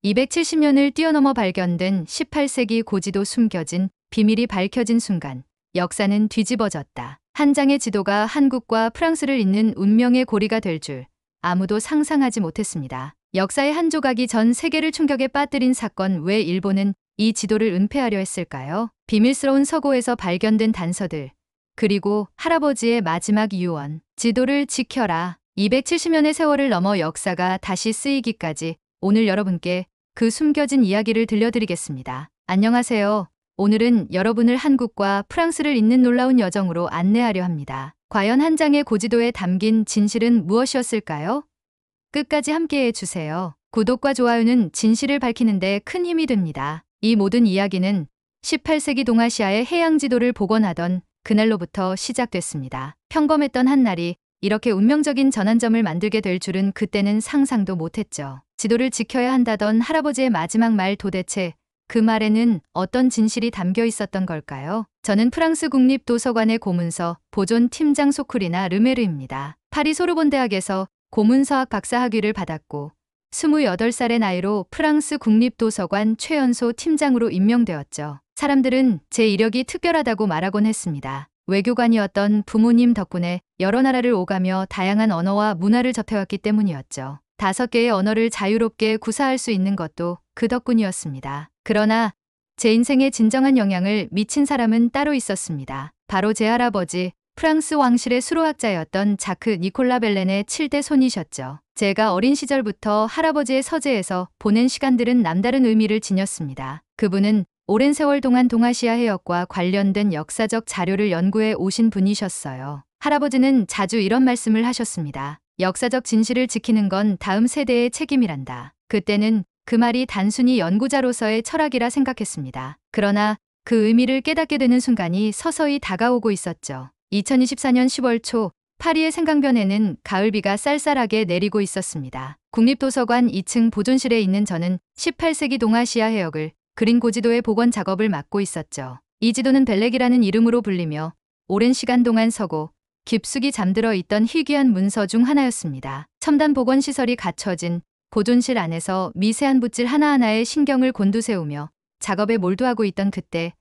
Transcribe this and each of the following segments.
270년을 뛰어넘어 발견된 18세기 고지도 숨겨진 비밀이 밝혀진 순간 역사는 뒤집어졌다. 한 장의 지도가 한국과 프랑스를 잇는 운명의 고리가 될 줄 아무도 상상하지 못했습니다. 역사의 한 조각이 전 세계를 충격에 빠뜨린 사건. 왜 일본은 이 지도를 은폐하려 했을까요? 비밀스러운 서고에서 발견된 단서들, 그리고 할아버지의 마지막 유언. 지도를 지켜라. 270년의 세월을 넘어 역사가 다시 쓰이기까지 오늘 여러분께 그 숨겨진 이야기를 들려드리겠습니다. 안녕하세요. 오늘은 여러분을 한국과 프랑스를 잇는 놀라운 여정으로 안내하려 합니다. 과연 한 장의 고지도에 담긴 진실은 무엇이었을까요? 끝까지 함께해 주세요. 구독과 좋아요는 진실을 밝히는데 큰 힘이 됩니다. 이 모든 이야기는 18세기 동아시아의 해양 지도를 복원하던 그날로부터 시작됐습니다. 평범했던 한 날이 이렇게 운명적인 전환점을 만들게 될 줄은 그때는 상상도 못했죠. 지도를 지켜야 한다던 할아버지의 마지막 말, 도대체 그 말에는 어떤 진실이 담겨 있었던 걸까요? 저는 프랑스 국립도서관의 고문서 보존 팀장 소쿠리나 르메르입니다. 파리 소르본 대학에서 고문서학 박사학위를 받았고 28살의 나이로 프랑스 국립도서관 최연소 팀장으로 임명되었죠. 사람들은 제 이력이 특별하다고 말하곤 했습니다. 외교관이었던 부모님 덕분에 여러 나라를 오가며 다양한 언어와 문화를 접해왔기 때문이었죠. 5개의 언어를 자유롭게 구사할 수 있는 것도 그 덕분이었습니다. 그러나 제 인생에 진정한 영향을 미친 사람은 따로 있었습니다. 바로 제 할아버지, 프랑스 왕실의 수로학자였던 자크 니콜라 벨렌의 7대 손이셨죠. 제가 어린 시절부터 할아버지의 서재에서 보낸 시간들은 남다른 의미를 지녔습니다. 그분은 오랜 세월 동안 동아시아 해역과 관련된 역사적 자료를 연구해 오신 분이셨어요. 할아버지는 자주 이런 말씀을 하셨습니다. 역사적 진실을 지키는 건 다음 세대의 책임이란다. 그때는 그 말이 단순히 연구자로서의 철학이라 생각했습니다. 그러나 그 의미를 깨닫게 되는 순간이 서서히 다가오고 있었죠. 2024년 10월 초 파리의 생강변에는 가을비가 쌀쌀하게 내리고 있었습니다. 국립도서관 2층 보존실에 있는 저는 18세기 동아시아 해역을 그린 고지도의 복원 작업을 맡고 있었죠. 이 지도는 벨렉이라는 이름으로 불리며 오랜 시간 동안 서고 깊숙이 잠들어 있던 희귀한 문서 중 하나였습니다. 첨단 복원 시설이 갖춰진 보존실 안에서 미세한 붓질 하나하나에 신경을 곤두세우며 작업에 몰두하고 있던 그때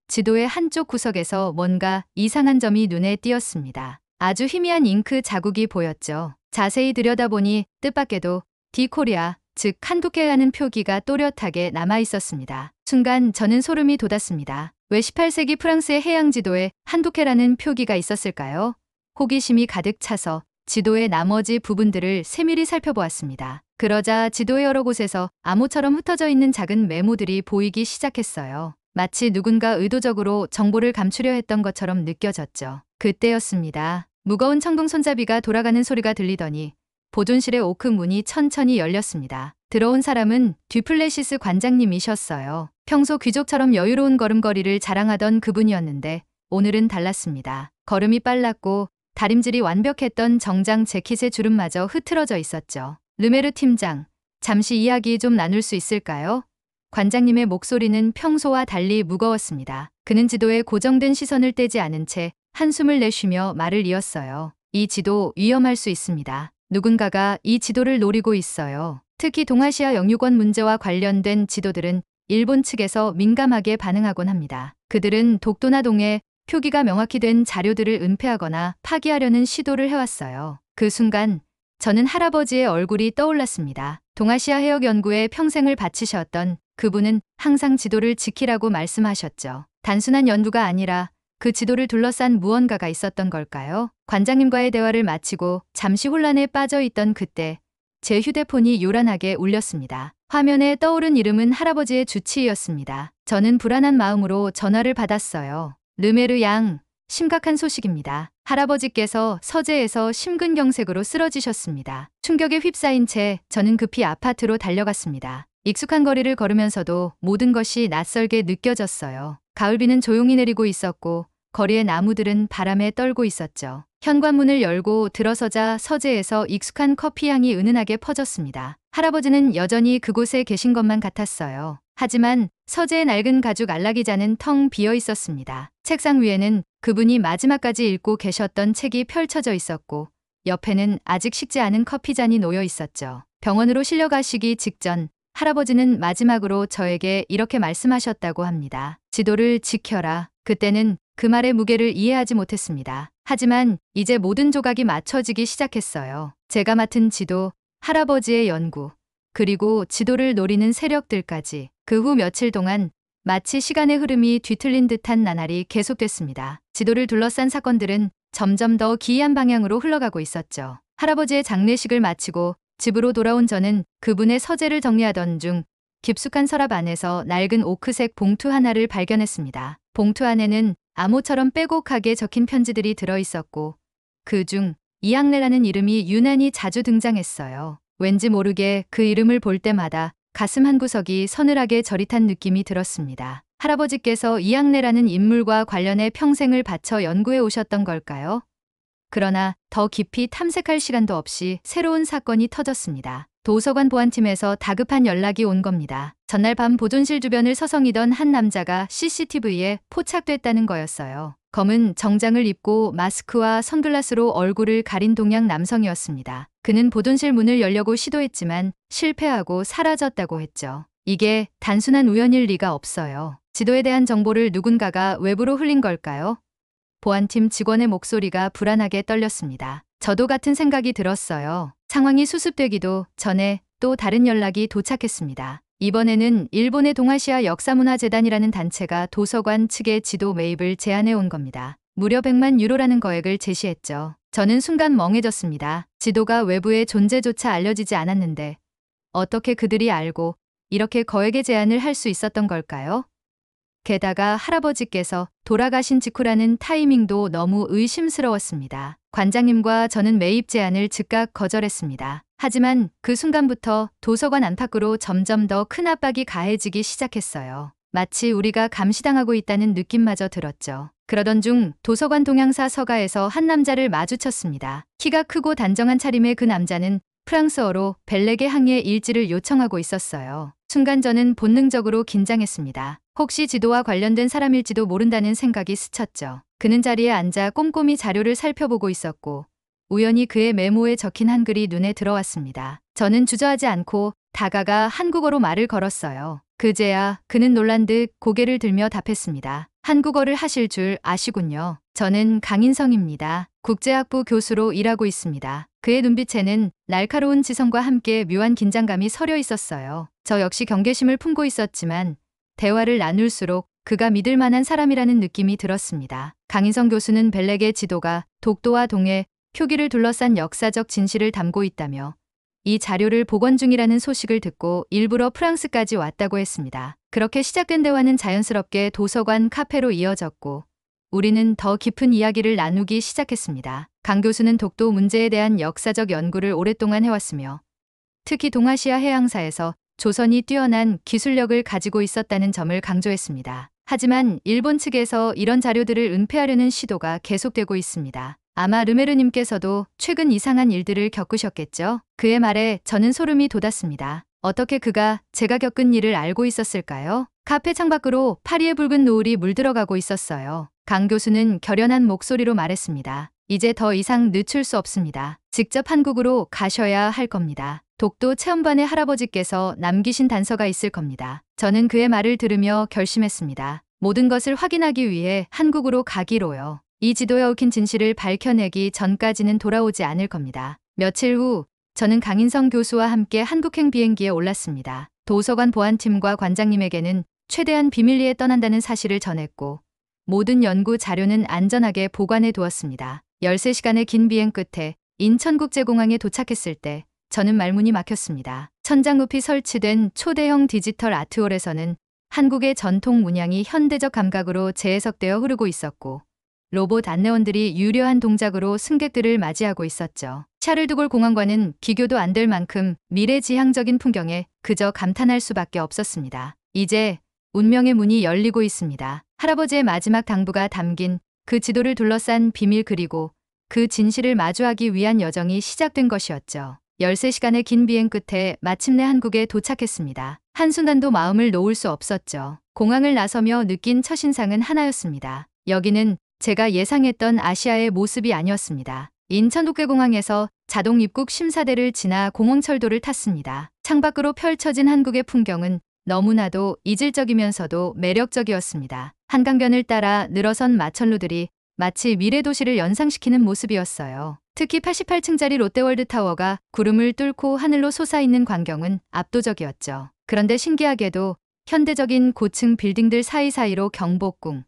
지도의 한쪽 구석에서 뭔가 이상한 점이 눈에 띄었습니다. 아주 희미한 잉크 자국이 보였죠. 자세히 들여다보니 뜻밖에도 디코리아, 즉 한국해라는 표기가 또렷하게 남아 있었습니다. 순간 저는 소름이 돋았습니다. 왜 18세기 프랑스의 해양 지도에 한국해라는 표기가 있었을까요? 호기심이 가득 차서 지도의 나머지 부분들을 세밀히 살펴보았습니다. 그러자 지도의 여러 곳에서 암호처럼 흩어져 있는 작은 메모들이 보이기 시작했어요. 마치 누군가 의도적으로 정보를 감추려 했던 것처럼 느껴졌죠. 그때였습니다. 무거운 청동 손잡이가 돌아가는 소리가 들리더니 보존실의 오크 문이 천천히 열렸습니다. 들어온 사람은 듀플레시스 관장님이셨어요. 평소 귀족처럼 여유로운 걸음걸이를 자랑하던 그분이었는데 오늘은 달랐습니다. 걸음이 빨랐고 다림질이 완벽했던 정장 재킷의 주름마저 흐트러져 있었죠. 르메르 팀장, 잠시 이야기 좀 나눌 수 있을까요? 관장님의 목소리는 평소와 달리 무거웠습니다. 그는 지도에 고정된 시선을 떼지 않은 채 한숨을 내쉬며 말을 이었어요. 이 지도 위험할 수 있습니다. 누군가가 이 지도를 노리고 있어요. 특히 동아시아 영유권 문제와 관련된 지도들은 일본 측에서 민감하게 반응하곤 합니다. 그들은 독도나 동해 표기가 명확히 된 자료들을 은폐하거나 파기하려는 시도를 해왔어요. 그 순간 저는 할아버지의 얼굴이 떠올랐습니다. 동아시아 해역 연구에 평생을 바치셨던 그분은 항상 지도를 지키라고 말씀하셨죠. 단순한 연구가 아니라 그 지도를 둘러싼 무언가가 있었던 걸까요? 관장님과의 대화를 마치고 잠시 혼란에 빠져 있던 그때 제 휴대폰이 요란하게 울렸습니다. 화면에 떠오른 이름은 할아버지의 주치의였습니다. 저는 불안한 마음으로 전화를 받았어요. 르메르 양, 심각한 소식입니다. 할아버지께서 서재에서 심근경색으로 쓰러지셨습니다. 충격에 휩싸인 채 저는 급히 아파트로 달려갔습니다. 익숙한 거리를 걸으면서도 모든 것이 낯설게 느껴졌어요. 가을비는 조용히 내리고 있었고 거리의 나무들은 바람에 떨고 있었죠. 현관문을 열고 들어서자 서재에서 익숙한 커피 향이 은은하게 퍼졌습니다. 할아버지는 여전히 그곳에 계신 것만 같았어요. 하지만 서재의 낡은 가죽 안락의자는 텅 비어 있었습니다. 책상 위에는 그분이 마지막까지 읽고 계셨던 책이 펼쳐져 있었고 옆에는 아직 식지 않은 커피잔이 놓여 있었죠. 병원으로 실려가시기 직전 할아버지는 마지막으로 저에게 이렇게 말씀하셨다고 합니다. 지도를 지켜라. 그때는 그 말의 무게를 이해하지 못했습니다. 하지만 이제 모든 조각이 맞춰지기 시작했어요. 제가 맡은 지도, 할아버지의 연구, 그리고 지도를 노리는 세력들까지. 그 후 며칠 동안 마치 시간의 흐름이 뒤틀린 듯한 나날이 계속됐습니다. 지도를 둘러싼 사건들은 점점 더 기이한 방향으로 흘러가고 있었죠. 할아버지의 장례식을 마치고 집으로 돌아온 저는 그분의 서재를 정리하던 중 깊숙한 서랍 안에서 낡은 오크색 봉투 하나를 발견했습니다. 봉투 안에는 암호처럼 빼곡하게 적힌 편지들이 들어있었고 그중 이앙레라는 이름이 유난히 자주 등장했어요. 왠지 모르게 그 이름을 볼 때마다 가슴 한구석이 서늘하게 저릿한 느낌이 들었습니다. 할아버지께서 이앙레라는 인물과 관련해 평생을 바쳐 연구해 오셨던 걸까요? 그러나 더 깊이 탐색할 시간도 없이 새로운 사건이 터졌습니다. 도서관 보안팀에서 다급한 연락이 온 겁니다. 전날 밤 보존실 주변을 서성이던 한 남자가 CCTV에 포착됐다는 거였어요. 검은 정장을 입고 마스크와 선글라스로 얼굴을 가린 동양 남성이었습니다. 그는 보존실 문을 열려고 시도했지만 실패하고 사라졌다고 했죠. 이게 단순한 우연일 리가 없어요. 지도에 대한 정보를 누군가가 외부로 흘린 걸까요? 보안팀 직원의 목소리가 불안하게 떨렸습니다. 저도 같은 생각이 들었어요. 상황이 수습되기도 전에 또 다른 연락이 도착했습니다. 이번에는 일본의 동아시아 역사문화재단이라는 단체가 도서관 측의 지도 매입을 제안해 온 겁니다. 무려 100만 유로라는 거액을 제시했죠. 저는 순간 멍해졌습니다. 지도가 외부의 존재조차 알려지지 않았는데 어떻게 그들이 알고 이렇게 거액의 제안을 할 수 있었던 걸까요? 게다가 할아버지께서 돌아가신 직후라는 타이밍도 너무 의심스러웠습니다. 관장님과 저는 매입 제안을 즉각 거절했습니다. 하지만 그 순간부터 도서관 안팎으로 점점 더 큰 압박이 가해지기 시작했어요. 마치 우리가 감시당하고 있다는 느낌마저 들었죠. 그러던 중 도서관 동향사 서가에서 한 남자를 마주쳤습니다. 키가 크고 단정한 차림의 그 남자는 프랑스어로 벨렉의 항해 일지를 요청하고 있었어요. 순간 저는 본능적으로 긴장했습니다. 혹시 지도와 관련된 사람일지도 모른다는 생각이 스쳤죠. 그는 자리에 앉아 꼼꼼히 자료를 살펴보고 있었고 우연히 그의 메모에 적힌 한글이 눈에 들어왔습니다. 저는 주저하지 않고 다가가 한국어로 말을 걸었어요. 그제야 그는 놀란 듯 고개를 들며 답했습니다. 한국어를 하실 줄 아시군요. 저는 강인성입니다. 국제학부 교수로 일하고 있습니다. 그의 눈빛에는 날카로운 지성과 함께 묘한 긴장감이 서려 있었어요. 저 역시 경계심을 품고 있었지만 대화를 나눌수록 그가 믿을 만한 사람이라는 느낌이 들었습니다. 강인성 교수는 벨렉의 지도가 독도와 동해, 표기를 둘러싼 역사적 진실을 담고 있다며 이 자료를 복원 중이라는 소식을 듣고 일부러 프랑스까지 왔다고 했습니다. 그렇게 시작된 대화는 자연스럽게 도서관 카페로 이어졌고 우리는 더 깊은 이야기를 나누기 시작했습니다. 강 교수는 독도 문제에 대한 역사적 연구를 오랫동안 해왔으며 특히 동아시아 해양사에서 조선이 뛰어난 기술력을 가지고 있었다는 점을 강조했습니다. 하지만 일본 측에서 이런 자료들을 은폐하려는 시도가 계속되고 있습니다. 아마 르메르님께서도 최근 이상한 일들을 겪으셨겠죠? 그의 말에 저는 소름이 돋았습니다. 어떻게 그가 제가 겪은 일을 알고 있었을까요? 카페 창밖으로 파리의 붉은 노을이 물들어가고 있었어요. 강 교수는 결연한 목소리로 말했습니다. 이제 더 이상 늦출 수 없습니다. 직접 한국으로 가셔야 할 겁니다. 독도 체험반의 할아버지께서 남기신 단서가 있을 겁니다. 저는 그의 말을 들으며 결심했습니다. 모든 것을 확인하기 위해 한국으로 가기로요. 이 지도에 얽힌 진실을 밝혀내기 전까지는 돌아오지 않을 겁니다. 며칠 후 저는 강인성 교수와 함께 한국행 비행기에 올랐습니다. 도서관 보안팀과 관장님에게는 최대한 비밀리에 떠난다는 사실을 전했고 모든 연구 자료는 안전하게 보관해 두었습니다. 13시간의 긴 비행 끝에 인천국제공항에 도착했을 때 저는 말문이 막혔습니다. 천장 높이 설치된 초대형 디지털 아트홀에서는 한국의 전통 문양이 현대적 감각으로 재해석되어 흐르고 있었고 로봇 안내원들이 유려한 동작으로 승객들을 맞이하고 있었죠. 샤를드골 공항과는 비교도 안 될 만큼 미래지향적인 풍경에 그저 감탄할 수밖에 없었습니다. 이제 운명의 문이 열리고 있습니다. 할아버지의 마지막 당부가 담긴 그 지도를 둘러싼 비밀 그리고 그 진실을 마주하기 위한 여정이 시작된 것이었죠. 13시간의 긴 비행 끝에 마침내 한국에 도착했습니다. 한순간도 마음을 놓을 수 없었죠. 공항을 나서며 느낀 첫인상은 하나였습니다. 여기는 제가 예상했던 아시아의 모습이 아니었습니다. 인천국제공항에서 자동 입국 심사대를 지나 공항철도를 탔습니다. 창밖으로 펼쳐진 한국의 풍경은 너무나도 이질적이면서도 매력적이었습니다. 한강변을 따라 늘어선 마천루들이 마치 미래 도시를 연상시키는 모습이었어요. 특히 88층짜리 롯데월드타워가 구름을 뚫고 하늘로 솟아있는 광경은 압도적이었죠. 그런데 신기하게도 현대적인 고층 빌딩들 사이사이로 경복궁,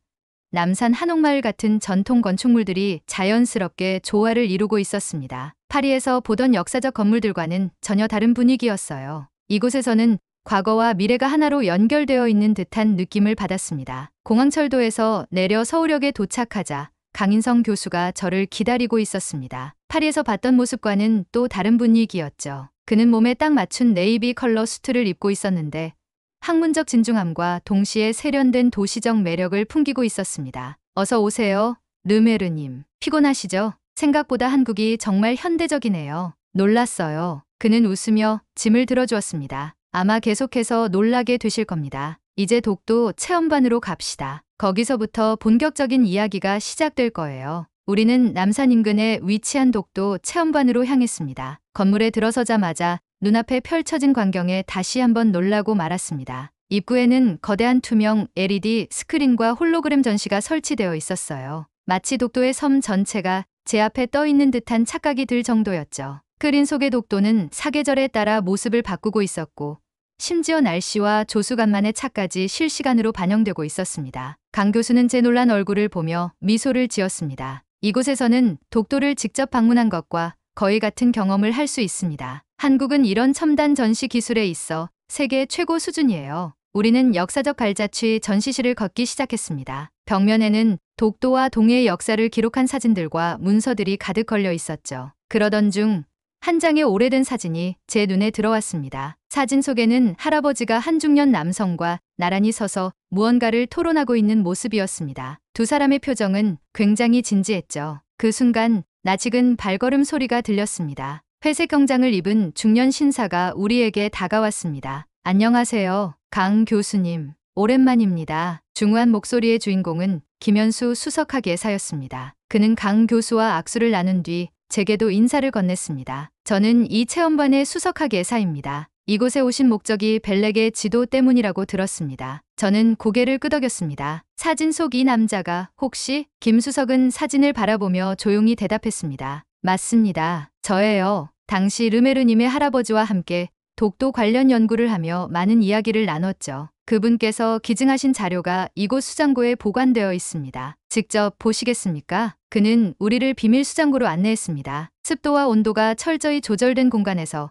남산 한옥마을 같은 전통 건축물들이 자연스럽게 조화를 이루고 있었습니다. 파리에서 보던 역사적 건물들과는 전혀 다른 분위기였어요. 이곳에서는 과거와 미래가 하나로 연결되어 있는 듯한 느낌을 받았습니다. 공항철도에서 내려 서울역에 도착하자 강인성 교수가 저를 기다리고 있었습니다. 파리에서 봤던 모습과는 또 다른 분위기였죠. 그는 몸에 딱 맞춘 네이비 컬러 수트를 입고 있었는데 학문적 진중함과 동시에 세련된 도시적 매력을 풍기고 있었습니다. 어서 오세요, 르메르님. 피곤하시죠? 생각보다 한국이 정말 현대적이네요. 놀랐어요. 그는 웃으며 짐을 들어주었습니다. 아마 계속해서 놀라게 되실 겁니다. 이제 독도 체험관으로 갑시다. 거기서부터 본격적인 이야기가 시작될 거예요. 우리는 남산 인근에 위치한 독도 체험관으로 향했습니다. 건물에 들어서자마자 눈앞에 펼쳐진 광경에 다시 한번 놀라고 말았습니다. 입구에는 거대한 투명 LED 스크린과 홀로그램 전시가 설치되어 있었어요. 마치 독도의 섬 전체가 제 앞에 떠 있는 듯한 착각이 들 정도였죠. 스크린 속의 독도는 사계절에 따라 모습을 바꾸고 있었고 심지어 날씨와 조수간만의 차까지 실시간으로 반영되고 있었습니다. 강 교수는 제 놀란 얼굴을 보며 미소를 지었습니다. 이곳에서는 독도를 직접 방문한 것과 거의 같은 경험을 할 수 있습니다. 한국은 이런 첨단 전시 기술에 있어 세계 최고 수준이에요. 우리는 역사적 발자취 전시실을 걷기 시작했습니다. 벽면에는 독도와 동해의 역사를 기록한 사진들과 문서들이 가득 걸려 있었죠. 그러던 중 한 장의 오래된 사진이 제 눈에 들어왔습니다. 사진 속에는 할아버지가 한 중년 남성과 나란히 서서 무언가를 토론하고 있는 모습이었습니다. 두 사람의 표정은 굉장히 진지했죠. 그 순간 낯익은 발걸음 소리가 들렸습니다. 회색 경장을 입은 중년 신사가 우리에게 다가왔습니다. 안녕하세요, 강 교수님. 오랜만입니다. 중후한 목소리의 주인공은 김현수 수석학 예사였습니다. 그는 강 교수와 악수를 나눈 뒤 제게도 인사를 건넸습니다. 저는 이 체험관의 수석학 예사입니다. 이곳에 오신 목적이 벨렉의 지도 때문이라고 들었습니다. 저는 고개를 끄덕였습니다. 사진 속 이 남자가 혹시? 김 수석은 사진을 바라보며 조용히 대답했습니다. 맞습니다. 저예요. 당시 르메르님의 할아버지와 함께 독도 관련 연구를 하며 많은 이야기를 나눴죠. 그분께서 기증하신 자료가 이곳 수장고에 보관되어 있습니다. 직접 보시겠습니까? 그는 우리를 비밀 수장고로 안내했습니다. 습도와 온도가 철저히 조절된 공간에서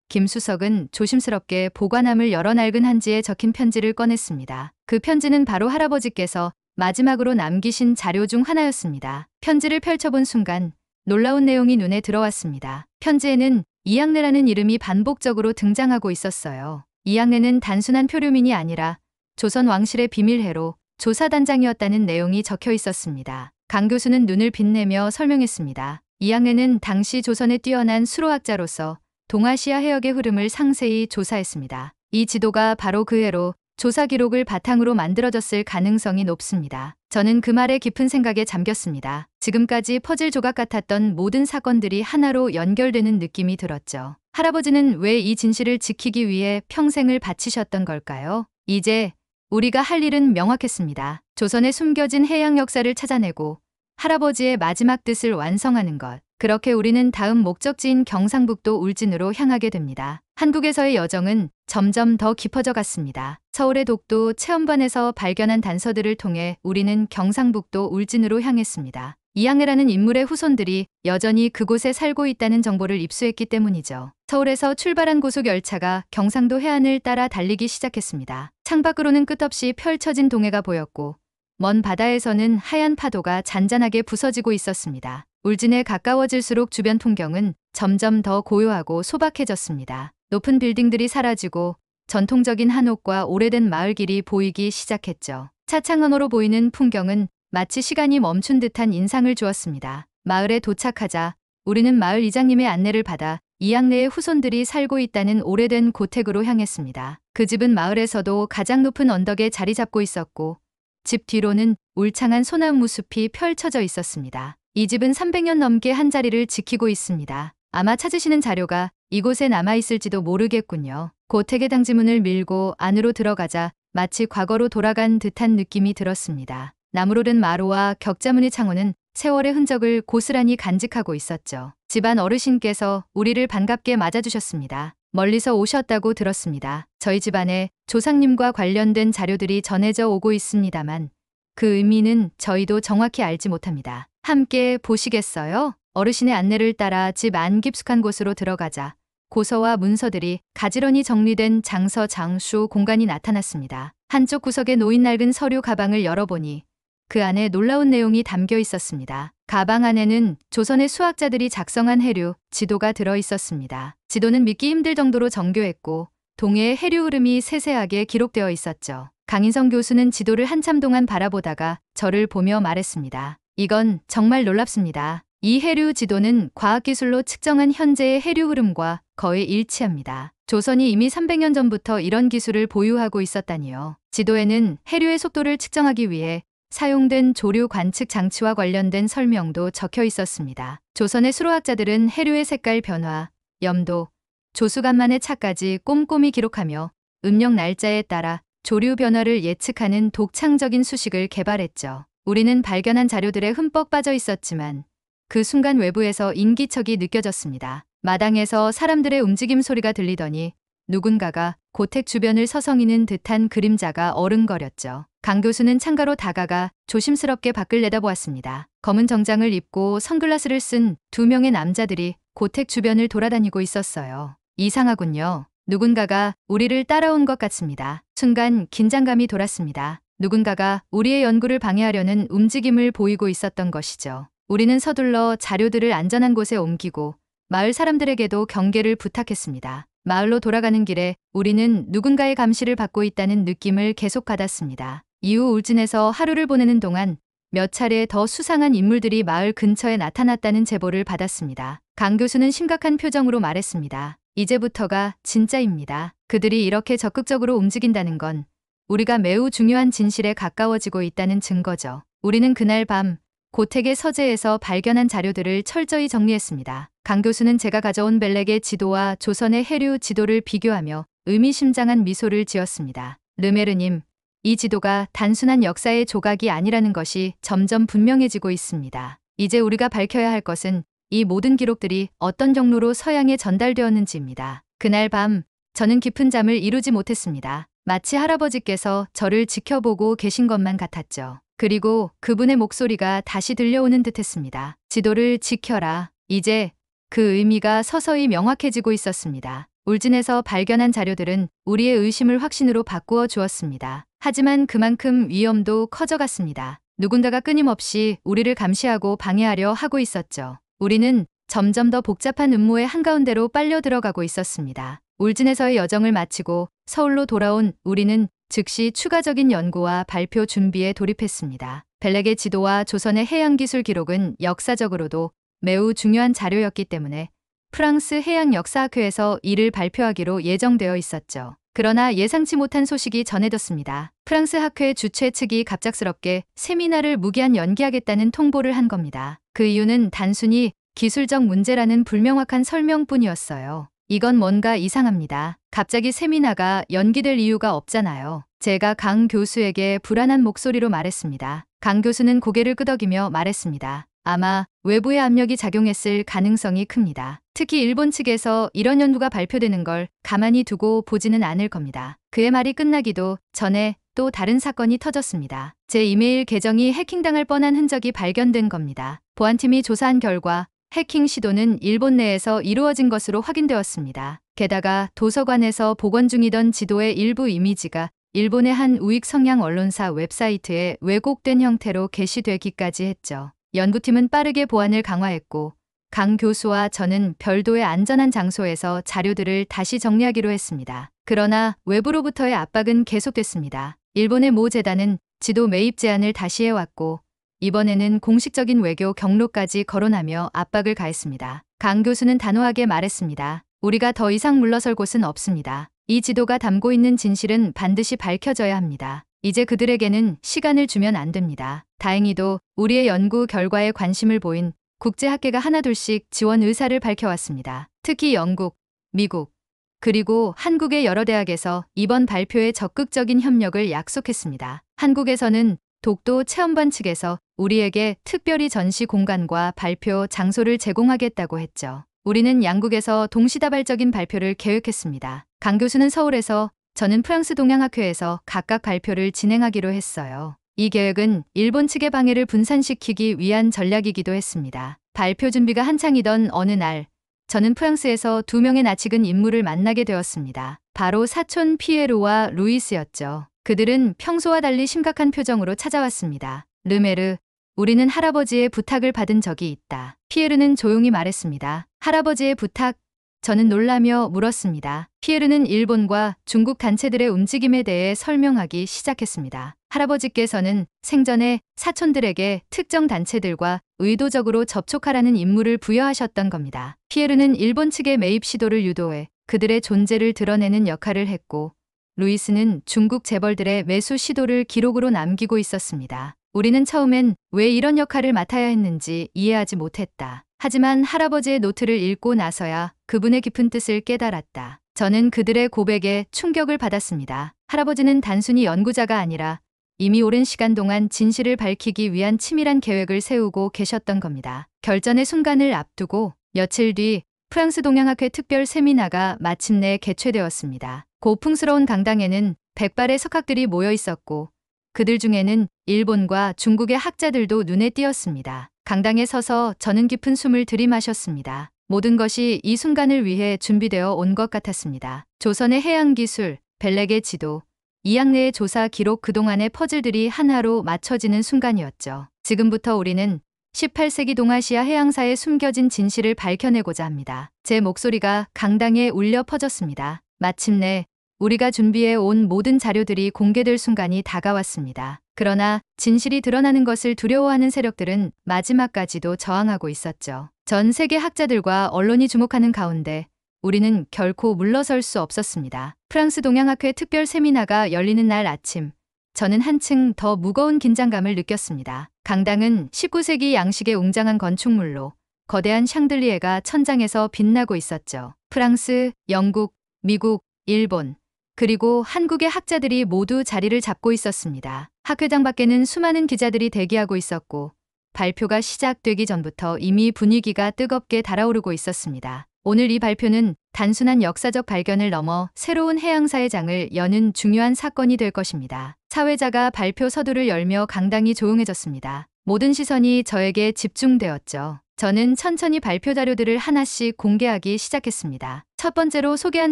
김 수석은 조심스럽게 보관함을 열어 낡은 한지에 적힌 편지를 꺼냈습니다. 그 편지는 바로 할아버지께서 마지막으로 남기신 자료 중 하나였습니다. 편지를 펼쳐본 순간 놀라운 내용이 눈에 들어왔습니다. 편지에는 이양래라는 이름이 반복적으로 등장하고 있었어요. 이양래는 단순한 표류민이 아니라 조선 왕실의 비밀해로 조사단장이었다는 내용이 적혀 있었습니다. 강 교수는 눈을 빛내며 설명했습니다. 이양래는 당시 조선의 뛰어난 수로학자로서 동아시아 해역의 흐름을 상세히 조사했습니다. 이 지도가 바로 그 해로 조사 기록을 바탕으로 만들어졌을 가능성이 높습니다. 저는 그 말에 깊은 생각에 잠겼습니다. 지금까지 퍼즐 조각 같았던 모든 사건들이 하나로 연결되는 느낌이 들었죠. 할아버지는 왜 이 진실을 지키기 위해 평생을 바치셨던 걸까요? 이제 우리가 할 일은 명확했습니다. 조선의 숨겨진 해양 역사를 찾아내고 할아버지의 마지막 뜻을 완성하는 것. 그렇게 우리는 다음 목적지인 경상북도 울진으로 향하게 됩니다. 한국에서의 여정은 점점 더 깊어져 갔습니다. 서울의 독도 체험관에서 발견한 단서들을 통해 우리는 경상북도 울진으로 향했습니다. 이양래라는 인물의 후손들이 여전히 그곳에 살고 있다는 정보를 입수했기 때문이죠. 서울에서 출발한 고속열차가 경상도 해안을 따라 달리기 시작했습니다. 창밖으로는 끝없이 펼쳐진 동해가 보였고 먼 바다에서는 하얀 파도가 잔잔하게 부서지고 있었습니다. 울진에 가까워질수록 주변 풍경은 점점 더 고요하고 소박해졌습니다. 높은 빌딩들이 사라지고 전통적인 한옥과 오래된 마을길이 보이기 시작했죠. 차창너머로 보이는 풍경은 마치 시간이 멈춘 듯한 인상을 주었습니다. 마을에 도착하자 우리는 마을 이장님의 안내를 받아 이양래의 후손들이 살고 있다는 오래된 고택으로 향했습니다. 그 집은 마을에서도 가장 높은 언덕에 자리 잡고 있었고 집 뒤로는 울창한 소나무 숲이 펼쳐져 있었습니다. 이 집은 300년 넘게 한 자리를 지키고 있습니다. 아마 찾으시는 자료가 이곳에 남아있을지도 모르겠군요. 고택의 당지문을 밀고 안으로 들어가자 마치 과거로 돌아간 듯한 느낌이 들었습니다. 나무로른 마루와 격자무늬 창호는 세월의 흔적을 고스란히 간직하고 있었죠. 집안 어르신께서 우리를 반갑게 맞아주셨습니다. 멀리서 오셨다고 들었습니다. 저희 집안에 조상님과 관련된 자료들이 전해져 오고 있습니다만 그 의미는 저희도 정확히 알지 못합니다. 함께 보시겠어요? 어르신의 안내를 따라 집 안 깊숙한 곳으로 들어가자 고서와 문서들이 가지런히 정리된 장서 장수 공간이 나타났습니다. 한쪽 구석에 놓인 낡은 서류 가방을 열어보니 그 안에 놀라운 내용이 담겨 있었습니다. 가방 안에는 조선의 수학자들이 작성한 해류, 지도가 들어 있었습니다. 지도는 믿기 힘들 정도로 정교했고 동해의 해류 흐름이 세세하게 기록되어 있었죠. 강인성 교수는 지도를 한참 동안 바라보다가 저를 보며 말했습니다. 이건 정말 놀랍습니다. 이 해류 지도는 과학기술로 측정한 현재의 해류 흐름과 거의 일치합니다. 조선이 이미 300년 전부터 이런 기술을 보유하고 있었다니요. 지도에는 해류의 속도를 측정하기 위해 사용된 조류 관측 장치와 관련된 설명도 적혀 있었습니다. 조선의 수로학자들은 해류의 색깔 변화, 염도, 조수간만의 차까지 꼼꼼히 기록하며 음력 날짜에 따라 조류 변화를 예측하는 독창적인 수식을 개발했죠. 우리는 발견한 자료들에 흠뻑 빠져 있었지만 그 순간 외부에서 인기척이 느껴졌습니다. 마당에서 사람들의 움직임 소리가 들리더니 누군가가 고택 주변을 서성이는 듯한 그림자가 어른거렸죠. 강 교수는 창가로 다가가 조심스럽게 밖을 내다보았습니다. 검은 정장을 입고 선글라스를 쓴 2명의 남자들이 고택 주변을 돌아다니고 있었어요. 이상하군요. 누군가가 우리를 따라온 것 같습니다. 순간 긴장감이 돌았습니다. 누군가가 우리의 연구를 방해하려는 움직임을 보이고 있었던 것이죠. 우리는 서둘러 자료들을 안전한 곳에 옮기고 마을 사람들에게도 경계를 부탁했습니다. 마을로 돌아가는 길에 우리는 누군가의 감시를 받고 있다는 느낌을 계속 받았습니다. 이후 울진에서 하루를 보내는 동안 몇 차례 더 수상한 인물들이 마을 근처에 나타났다는 제보를 받았습니다. 강 교수는 심각한 표정으로 말했습니다. 이제부터가 진짜입니다. 그들이 이렇게 적극적으로 움직인다는 건 우리가 매우 중요한 진실에 가까워지고 있다는 증거죠. 우리는 그날 밤 고택의 서재에서 발견한 자료들을 철저히 정리했습니다. 강 교수는 제가 가져온 벨렉의 지도와 조선의 해류 지도를 비교하며 의미심장한 미소를 지었습니다. 르메르님, 이 지도가 단순한 역사의 조각이 아니라는 것이 점점 분명해지고 있습니다. 이제 우리가 밝혀야 할 것은 이 모든 기록들이 어떤 경로로 서양에 전달되었는지입니다. 그날 밤 저는 깊은 잠을 이루지 못했습니다. 마치 할아버지께서 저를 지켜보고 계신 것만 같았죠. 그리고 그분의 목소리가 다시 들려오는 듯했습니다. 지도를 지켜라. 이제 그 의미가 서서히 명확해지고 있었습니다. 울진에서 발견한 자료들은 우리의 의심을 확신으로 바꾸어 주었습니다. 하지만 그만큼 위험도 커져갔습니다. 누군가가 끊임없이 우리를 감시하고 방해하려 하고 있었죠. 우리는 점점 더 복잡한 음모의 한가운데로 빨려 들어가고 있었습니다. 울진에서의 여정을 마치고 서울로 돌아온 우리는 즉시 추가적인 연구와 발표 준비에 돌입했습니다. 벨렉의 지도와 조선의 해양기술 기록은 역사적으로도 매우 중요한 자료였기 때문에 프랑스 해양역사학회에서 이를 발표하기로 예정되어 있었죠. 그러나 예상치 못한 소식이 전해졌습니다. 프랑스 학회 주최 측이 갑작스럽게 세미나를 무기한 연기하겠다는 통보를 한 겁니다. 그 이유는 단순히 기술적 문제라는 불명확한 설명뿐이었어요. 이건 뭔가 이상합니다. 갑자기 세미나가 연기될 이유가 없잖아요. 제가 강 교수에게 불안한 목소리로 말했습니다. 강 교수는 고개를 끄덕이며 말했습니다. 아마 외부의 압력이 작용했을 가능성이 큽니다. 특히 일본 측에서 이런 연구가 발표되는 걸 가만히 두고 보지는 않을 겁니다. 그의 말이 끝나기도 전에 또 다른 사건이 터졌습니다. 제 이메일 계정이 해킹당할 뻔한 흔적이 발견된 겁니다. 보안팀이 조사한 결과 해킹 시도는 일본 내에서 이루어진 것으로 확인되었습니다. 게다가 도서관에서 복원 중이던 지도의 일부 이미지가 일본의 한 우익 성향 언론사 웹사이트에 왜곡된 형태로 게시되기까지 했죠. 연구팀은 빠르게 보안을 강화했고 강 교수와 저는 별도의 안전한 장소에서 자료들을 다시 정리하기로 했습니다. 그러나 외부로부터의 압박은 계속됐습니다. 일본의 모 재단은 지도 매입 제한을 다시 해왔고 이번에는 공식적인 외교 경로까지 거론하며 압박을 가했습니다. 강 교수는 단호하게 말했습니다. 우리가 더 이상 물러설 곳은 없습니다. 이 지도가 담고 있는 진실은 반드시 밝혀져야 합니다. 이제 그들에게는 시간을 주면 안 됩니다. 다행히도 우리의 연구 결과에 관심을 보인 국제학계가 하나둘씩 지원 의사를 밝혀왔습니다. 특히 영국, 미국, 그리고 한국의 여러 대학에서 이번 발표에 적극적인 협력을 약속했습니다. 한국에서는 독도 체험반 측에서 우리에게 특별히 전시 공간과 발표 장소를 제공하겠다고 했죠. 우리는 양국에서 동시다발적인 발표를 계획했습니다. 강 교수는 서울에서, 저는 프랑스 동양학회에서 각각 발표를 진행하기로 했어요. 이 계획은 일본 측의 방해를 분산시키기 위한 전략이기도 했습니다. 발표 준비가 한창이던 어느 날, 저는 프랑스에서 두 명의 낯익은 인물을 만나게 되었습니다. 바로 사촌 피에로와 루이스였죠. 그들은 평소와 달리 심각한 표정으로 찾아왔습니다. 르메르, 우리는 할아버지의 부탁을 받은 적이 있다. 피에르는 조용히 말했습니다. 할아버지의 부탁? 저는 놀라며 물었습니다. 피에르는 일본과 중국 단체들의 움직임에 대해 설명하기 시작했습니다. 할아버지께서는 생전에 사촌들에게 특정 단체들과 의도적으로 접촉하라는 임무를 부여하셨던 겁니다. 피에르는 일본 측의 매입 시도를 유도해 그들의 존재를 드러내는 역할을 했고, 루이스는 중국 재벌들의 매수 시도를 기록으로 남기고 있었습니다. 우리는 처음엔 왜 이런 역할을 맡아야 했는지 이해하지 못했다. 하지만 할아버지의 노트를 읽고 나서야 그분의 깊은 뜻을 깨달았다. 저는 그들의 고백에 충격을 받았습니다. 할아버지는 단순히 연구자가 아니라 이미 오랜 시간 동안 진실을 밝히기 위한 치밀한 계획을 세우고 계셨던 겁니다. 결전의 순간을 앞두고 며칠 뒤 프랑스 동양학회 특별 세미나가 마침내 개최되었습니다. 고풍스러운 강당에는 백발의 석학들이 모여 있었고, 그들 중에는 일본과 중국의 학자들도 눈에 띄었습니다. 강당에 서서 저는 깊은 숨을 들이마셨습니다. 모든 것이 이 순간을 위해 준비되어 온 것 같았습니다. 조선의 해양기술, 벨렉의 지도, 이양래의 조사 기록, 그동안의 퍼즐들이 하나로 맞춰지는 순간이었죠. 지금부터 우리는 18세기 동아시아 해양사의 숨겨진 진실을 밝혀내고자 합니다. 제 목소리가 강당에 울려 퍼졌습니다. 마침내 우리가 준비해 온 모든 자료들이 공개될 순간이 다가왔습니다. 그러나 진실이 드러나는 것을 두려워하는 세력들은 마지막까지도 저항하고 있었죠. 전 세계 학자들과 언론이 주목하는 가운데 우리는 결코 물러설 수 없었습니다. 프랑스 동양학회 특별 세미나가 열리는 날 아침, 저는 한층 더 무거운 긴장감을 느꼈습니다. 강당은 19세기 양식의 웅장한 건축물로 거대한 샹들리에가 천장에서 빛나고 있었죠. 프랑스, 영국, 미국, 일본, 그리고 한국의 학자들이 모두 자리를 잡고 있었습니다. 학회장 밖에는 수많은 기자들이 대기하고 있었고, 발표가 시작되기 전부터 이미 분위기가 뜨겁게 달아오르고 있었습니다. 오늘 이 발표는 단순한 역사적 발견을 넘어 새로운 해양사의 장을 여는 중요한 사건이 될 것입니다. 사회자가 발표 서두를 열며 강당이 조용해졌습니다. 모든 시선이 저에게 집중되었죠. 저는 천천히 발표 자료들을 하나씩 공개하기 시작했습니다. 첫 번째로 소개한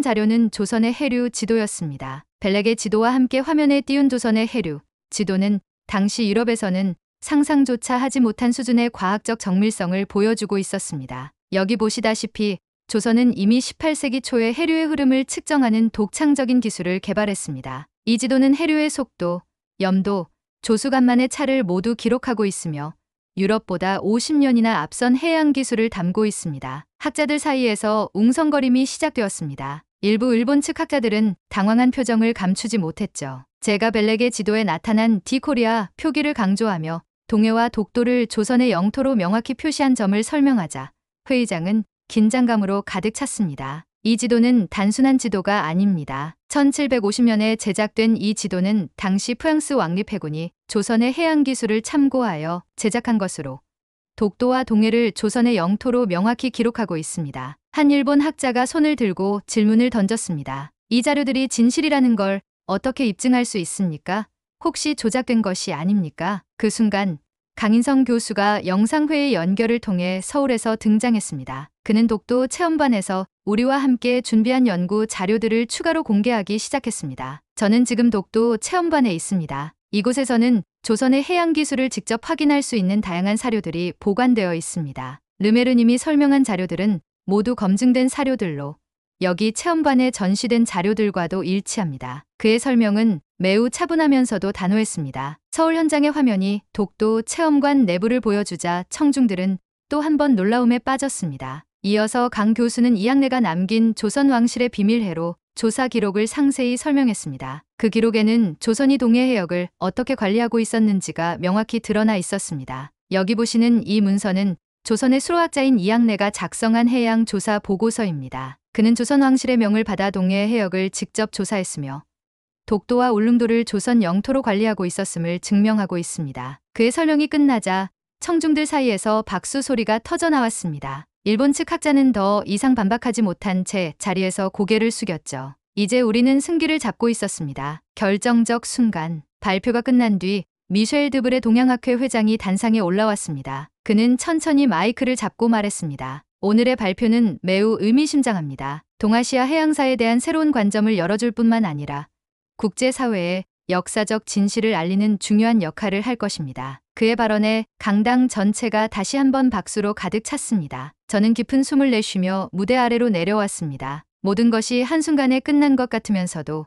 자료는 조선의 해류 지도였습니다. 벨렉의 지도와 함께 화면에 띄운 조선의 해류 지도는 당시 유럽에서는 상상조차 하지 못한 수준의 과학적 정밀성을 보여주고 있었습니다. 여기 보시다시피 조선은 이미 18세기 초에 해류의 흐름을 측정하는 독창적인 기술을 개발했습니다. 이 지도는 해류의 속도, 염도, 조수간만의 차를 모두 기록하고 있으며 유럽보다 50년이나 앞선 해양 기술을 담고 있습니다. 학자들 사이에서 웅성거림이 시작되었습니다. 일부 일본 측 학자들은 당황한 표정을 감추지 못했죠. 제가 벨렉의 지도에 나타난 디코리아 표기를 강조하며 동해와 독도를 조선의 영토로 명확히 표시한 점을 설명하자 회의장은 긴장감으로 가득 찼습니다. 이 지도는 단순한 지도가 아닙니다. 1750년에 제작된 이 지도는 당시 프랑스 왕립해군이 조선의 해양 기술을 참고하여 제작한 것으로 독도와 동해를 조선의 영토로 명확히 기록하고 있습니다. 한 일본 학자가 손을 들고 질문을 던졌습니다. 이 자료들이 진실이라는 걸 어떻게 입증할 수 있습니까? 혹시 조작된 것이 아닙니까? 그 순간 강인성 교수가 영상회의 연결을 통해 서울에서 등장했습니다. 그는 독도 체험반에서 우리와 함께 준비한 연구 자료들을 추가로 공개하기 시작했습니다. 저는 지금 독도 체험반에 있습니다. 이곳에서는 조선의 해양 기술을 직접 확인할 수 있는 다양한 사료들이 보관되어 있습니다. 르메르님이 설명한 자료들은 모두 검증된 사료들로 여기 체험반에 전시된 자료들과도 일치합니다. 그의 설명은 매우 차분하면서도 단호했습니다. 서울 현장의 화면이 독도 체험관 내부를 보여주자 청중들은 또 한 번 놀라움에 빠졌습니다. 이어서 강 교수는 이양래가 남긴 조선 왕실의 비밀회로 조사 기록을 상세히 설명했습니다. 그 기록에는 조선이 동해 해역을 어떻게 관리하고 있었는지가 명확히 드러나 있었습니다. 여기 보시는 이 문서는 조선의 수로학자인 이양래가 작성한 해양 조사 보고서입니다. 그는 조선 왕실의 명을 받아 동해 해역을 직접 조사했으며 독도와 울릉도를 조선 영토로 관리하고 있었음을 증명하고 있습니다. 그의 설명이 끝나자 청중들 사이에서 박수 소리가 터져 나왔습니다. 일본 측 학자는 더 이상 반박하지 못한 채 자리에서 고개를 숙였죠. 이제 우리는 승기를 잡고 있었습니다. 결정적 순간, 발표가 끝난 뒤 미셸 드브레 동양학회 회장이 단상에 올라왔습니다. 그는 천천히 마이크를 잡고 말했습니다. 오늘의 발표는 매우 의미심장합니다. 동아시아 해양사에 대한 새로운 관점을 열어줄 뿐만 아니라 국제사회에 역사적 진실을 알리는 중요한 역할을 할 것입니다. 그의 발언에 강당 전체가 다시 한번 박수로 가득 찼습니다. 저는 깊은 숨을 내쉬며 무대 아래로 내려왔습니다. 모든 것이 한순간에 끝난 것 같으면서도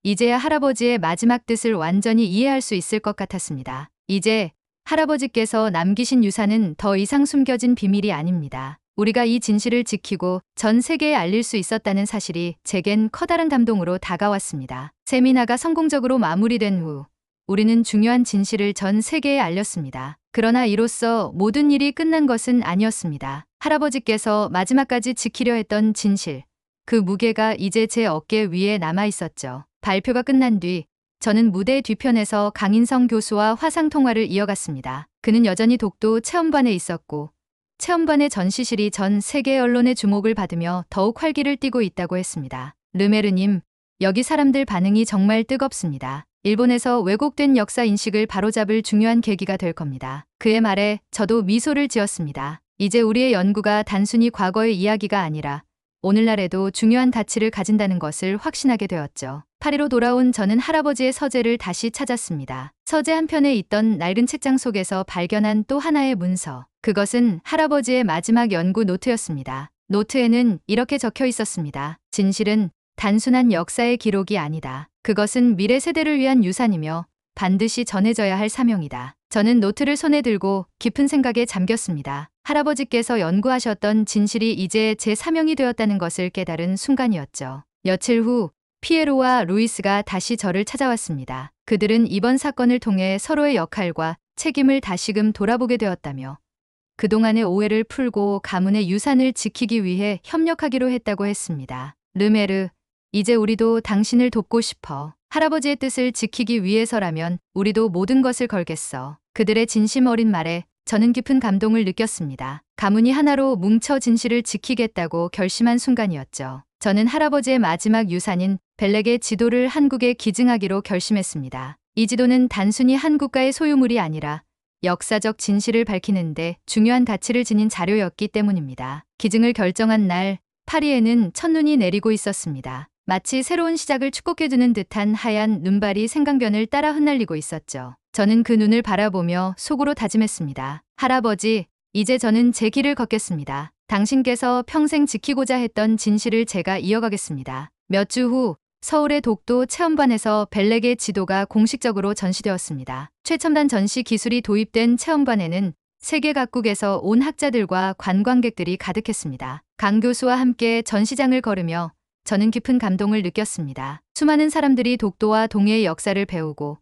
이제야 할아버지의 마지막 뜻을 완전히 이해할 수 있을 것 같았습니다. 이제 할아버지께서 남기신 유산은 더 이상 숨겨진 비밀이 아닙니다. 우리가 이 진실을 지키고 전 세계에 알릴 수 있었다는 사실이 제겐 커다란 감동으로 다가왔습니다. 세미나가 성공적으로 마무리된 후 우리는 중요한 진실을 전 세계에 알렸습니다. 그러나 이로써 모든 일이 끝난 것은 아니었습니다. 할아버지께서 마지막까지 지키려 했던 진실, 그 무게가 이제 제 어깨 위에 남아 있었죠. 발표가 끝난 뒤 저는 무대 뒤편에서 강인성 교수와 화상 통화를 이어갔습니다. 그는 여전히 독도 체험관에 있었고 체험관의 전시실이 전 세계 언론의 주목을 받으며 더욱 활기를 띠고 있다고 했습니다. 르메르님, 여기 사람들 반응이 정말 뜨겁습니다. 일본에서 왜곡된 역사 인식을 바로잡을 중요한 계기가 될 겁니다. 그의 말에 저도 미소를 지었습니다. 이제 우리의 연구가 단순히 과거의 이야기가 아니라 오늘날에도 중요한 가치를 가진다는 것을 확신하게 되었죠. 파리로 돌아온 저는 할아버지의 서재를 다시 찾았습니다. 서재 한편에 있던 낡은 책장 속에서 발견한 또 하나의 문서. 그것은 할아버지의 마지막 연구 노트였습니다. 노트에는 이렇게 적혀 있었습니다. 진실은 단순한 역사의 기록이 아니다. 그것은 미래 세대를 위한 유산이며 반드시 전해져야 할 사명이다. 저는 노트를 손에 들고 깊은 생각에 잠겼습니다. 할아버지께서 연구하셨던 진실이 이제 제 사명이 되었다는 것을 깨달은 순간이었죠. 며칠 후 피에로와 루이스가 다시 저를 찾아왔습니다. 그들은 이번 사건을 통해 서로의 역할과 책임을 다시금 돌아보게 되었다며 그동안의 오해를 풀고 가문의 유산을 지키기 위해 협력하기로 했다고 했습니다. 르메르, 이제 우리도 당신을 돕고 싶어. 할아버지의 뜻을 지키기 위해서라면 우리도 모든 것을 걸겠어. 그들의 진심 어린 말에 저는 깊은 감동을 느꼈습니다. 가문이 하나로 뭉쳐 진실을 지키겠다고 결심한 순간이었죠. 저는 할아버지의 마지막 유산인 벨렉의 지도를 한국에 기증하기로 결심했습니다. 이 지도는 단순히 한 국가의 소유물이 아니라 역사적 진실을 밝히는데 중요한 가치를 지닌 자료였기 때문입니다. 기증을 결정한 날 파리에는 첫눈이 내리고 있었습니다. 마치 새로운 시작을 축복해주는 듯한 하얀 눈발이 생강변을 따라 흩날리고 있었죠. 저는 그 눈을 바라보며 속으로 다짐했습니다. 할아버지, 이제 저는 제 길을 걷겠습니다. 당신께서 평생 지키고자 했던 진실을 제가 이어가겠습니다. 몇 주 후 서울의 독도 체험관에서 벨렉의 지도가 공식적으로 전시되었습니다. 최첨단 전시 기술이 도입된 체험관에는 세계 각국에서 온 학자들과 관광객들이 가득했습니다. 강 교수와 함께 전시장을 걸으며 저는 깊은 감동을 느꼈습니다. 수많은 사람들이 독도와 동해의 역사를 배우고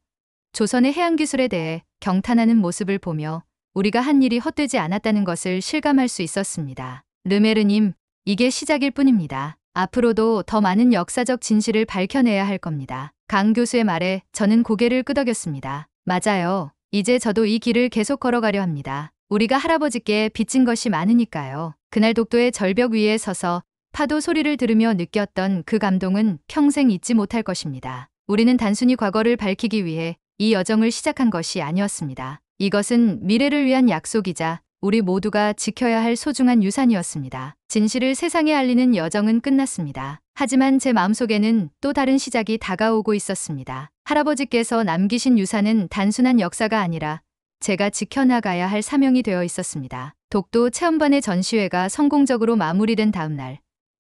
조선의 해양기술에 대해 경탄하는 모습을 보며 우리가 한 일이 헛되지 않았다는 것을 실감할 수 있었습니다. 르메르님, 이게 시작일 뿐입니다. 앞으로도 더 많은 역사적 진실을 밝혀내야 할 겁니다. 강 교수의 말에 저는 고개를 끄덕였습니다. 맞아요. 이제 저도 이 길을 계속 걸어가려 합니다. 우리가 할아버지께 빚진 것이 많으니까요. 그날 독도의 절벽 위에 서서 파도 소리를 들으며 느꼈던 그 감동은 평생 잊지 못할 것입니다. 우리는 단순히 과거를 밝히기 위해 이 여정을 시작한 것이 아니었습니다. 이것은 미래를 위한 약속이자 우리 모두가 지켜야 할 소중한 유산이었습니다. 진실을 세상에 알리는 여정은 끝났습니다. 하지만 제 마음속에는 또 다른 시작이 다가오고 있었습니다. 할아버지께서 남기신 유산은 단순한 역사가 아니라 제가 지켜나가야 할 사명이 되어 있었습니다. 독도 체험관의 전시회가 성공적으로 마무리된 다음 날,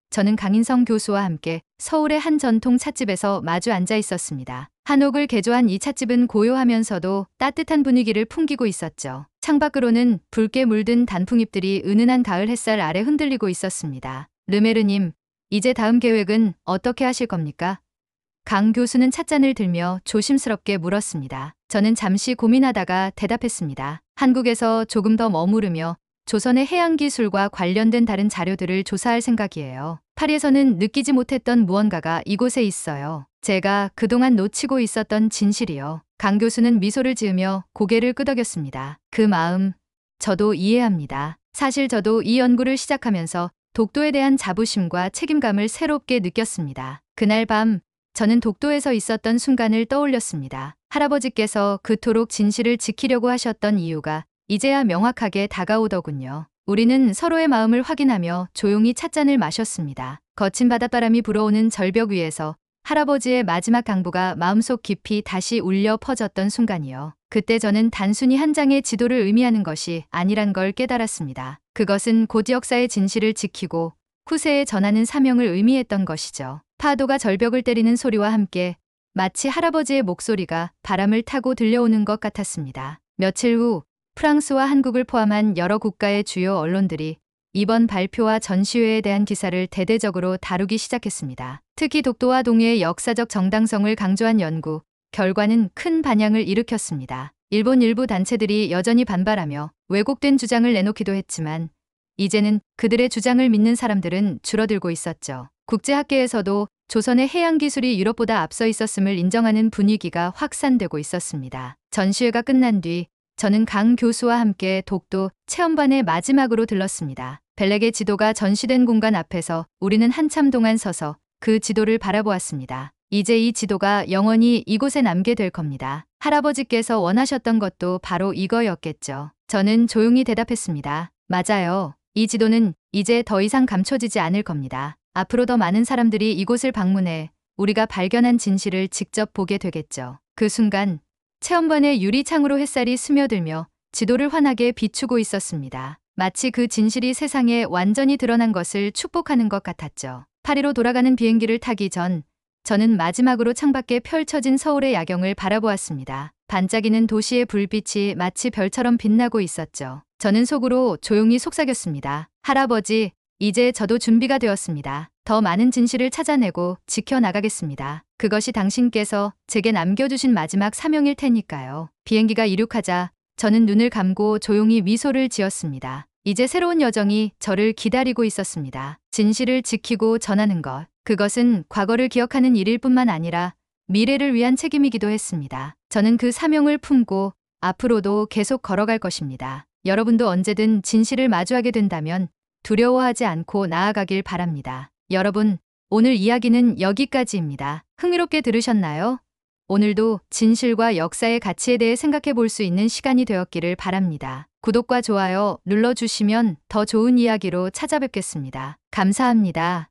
저는 강인성 교수와 함께 서울의 한 전통 찻집에서 마주 앉아 있었습니다. 한옥을 개조한 이 찻집은 고요하면서도 따뜻한 분위기를 풍기고 있었죠. 창밖으로는 붉게 물든 단풍잎들이 은은한 가을 햇살 아래 흔들리고 있었습니다. 르메르님, 이제 다음 계획은 어떻게 하실 겁니까? 강 교수는 찻잔을 들며 조심스럽게 물었습니다. 저는 잠시 고민하다가 대답했습니다. 한국에서 조금 더 머무르며 조선의 해양기술과 관련된 다른 자료들을 조사할 생각이에요. 파리에서는 느끼지 못했던 무언가가 이곳에 있어요. 제가 그동안 놓치고 있었던 진실이요. 강 교수는 미소를 지으며 고개를 끄덕였습니다. 그 마음, 저도 이해합니다. 사실 저도 이 연구를 시작하면서 독도에 대한 자부심과 책임감을 새롭게 느꼈습니다. 그날 밤, 저는 독도에서 있었던 순간을 떠올렸습니다. 할아버지께서 그토록 진실을 지키려고 하셨던 이유가 이제야 명확하게 다가오더군요. 우리는 서로의 마음을 확인하며 조용히 찻잔을 마셨습니다. 거친 바닷바람이 불어오는 절벽 위에서 할아버지의 마지막 강부가 마음속 깊이 다시 울려 퍼졌던 순간이요. 그때 저는 단순히 한 장의 지도를 의미하는 것이 아니란 걸 깨달았습니다. 그것은 곧 역사의 진실을 지키고 후세에 전하는 사명을 의미했던 것이죠. 파도가 절벽을 때리는 소리와 함께 마치 할아버지의 목소리가 바람을 타고 들려오는 것 같았습니다. 며칠 후 프랑스와 한국을 포함한 여러 국가의 주요 언론들이 이번 발표와 전시회에 대한 기사를 대대적으로 다루기 시작했습니다. 특히 독도와 동해의 역사적 정당성을 강조한 연구 결과는 큰 반향을 일으켰습니다. 일본 일부 단체들이 여전히 반발하며 왜곡된 주장을 내놓기도 했지만 이제는 그들의 주장을 믿는 사람들은 줄어들고 있었죠. 국제학계에서도 조선의 해양 기술이 유럽보다 앞서 있었음을 인정하는 분위기가 확산되고 있었습니다. 전시회가 끝난 뒤 저는 강 교수와 함께 독도 체험반에 마지막으로 들렀습니다. 벨렉의 지도가 전시된 공간 앞에서 우리는 한참 동안 서서 그 지도를 바라보았습니다. 이제 이 지도가 영원히 이곳에 남게 될 겁니다. 할아버지께서 원하셨던 것도 바로 이거였겠죠. 저는 조용히 대답했습니다. 맞아요. 이 지도는 이제 더 이상 감춰지지 않을 겁니다. 앞으로 더 많은 사람들이 이곳을 방문해 우리가 발견한 진실을 직접 보게 되겠죠. 그 순간 체험반의 유리창으로 햇살이 스며들며 지도를 환하게 비추고 있었습니다. 마치 그 진실이 세상에 완전히 드러난 것을 축복하는 것 같았죠. 파리로 돌아가는 비행기를 타기 전 저는 마지막으로 창밖에 펼쳐진 서울의 야경을 바라보았습니다. 반짝이는 도시의 불빛이 마치 별처럼 빛나고 있었죠. 저는 속으로 조용히 속삭였습니다. 할아버지, 이제 저도 준비가 되었습니다. 더 많은 진실을 찾아내고 지켜나가겠습니다. 그것이 당신께서 제게 남겨주신 마지막 사명일 테니까요. 비행기가 이륙하자 저는 눈을 감고 조용히 미소를 지었습니다. 이제 새로운 여정이 저를 기다리고 있었습니다. 진실을 지키고 전하는 것. 그것은 과거를 기억하는 일일 뿐만 아니라 미래를 위한 책임이기도 했습니다. 저는 그 사명을 품고 앞으로도 계속 걸어갈 것입니다. 여러분도 언제든 진실을 마주하게 된다면 두려워하지 않고 나아가길 바랍니다. 여러분, 오늘 이야기는 여기까지입니다. 흥미롭게 들으셨나요? 오늘도 진실과 역사의 가치에 대해 생각해 볼 수 있는 시간이 되었기를 바랍니다. 구독과 좋아요 눌러주시면 더 좋은 이야기로 찾아뵙겠습니다. 감사합니다.